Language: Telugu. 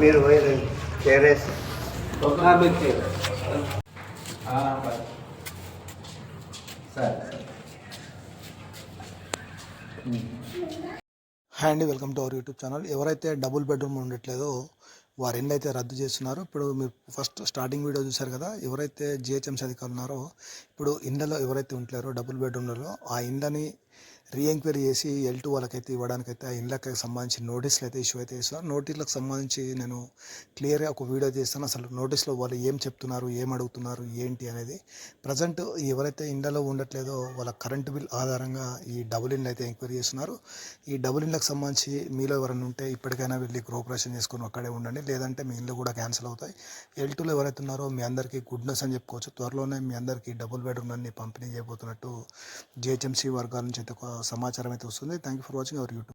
మీరు టెర్రస్ హాయ్ అండి, welcome to our YouTube channel. ఎవరైతే డబుల్ బెడ్రూమ్ ఉండట్లేదో వారి ఇండ్లు అయితే రద్దు చేస్తున్నారు. ఇప్పుడు మీరు ఫస్ట్ స్టార్టింగ్ వీడియో చూశారు కదా, ఎవరైతే జిహెచ్ఎంసీ అధికారులు ఉన్నారో ఇప్పుడు ఇండ్లలో ఎవరైతే ఉంటున్నారో డబుల్ బెడ్రూమ్లలో ఆ ఇండ్లని రీఎంక్వైరీ చేసి L2 వాళ్ళకైతే ఇవ్వడానికైతే ఆ ఇండ్లకి సంబంధించి నోటీసులు అయితే ఇష్యూ అయితే ఇస్తున్నారు. నోటీసులకు సంబంధించి నేను క్లియర్గా ఒక వీడియో చేస్తాను. అసలు నోటీస్లో వాళ్ళు ఏం చెప్తున్నారు, ఏం అడుగుతున్నారు, ఏంటి అనేది. ప్రజెంట్ ఎవరైతే ఇండ్లలో ఉండట్లేదో వాళ్ళ కరెంటు బిల్ ఆధారంగా ఈ డబుల్ ఇండ్లు అయితే ఎంక్వైరీ చేస్తున్నారు. ఈ డబుల్ ఇండ్లకు సంబంధించి మీలో ఎవరైనా ఉంటే ఇప్పటికైనా వెళ్ళి గృహప్రవేశం చేసుకొని అక్కడే ఉండండి, లేదంటే మీ ఇండ్లు కూడా క్యాన్సిల్ అవుతాయి. L2లో ఎవరైతే ఉన్నారో మీ అందరికీ గుడ్ న్యూస్ అని చెప్పుకోవచ్చు. త్వరలోనే మీ అందరికీ డబుల్ బెడ్రూమ్ అన్ని పంపిణీ చేయబోతున్నట్టు జిహెచ్ఎంసీ వర్గాల నుంచి అయితే ఒక సమాచారం అయితే వస్తుంది. Thank you for watching our YouTube.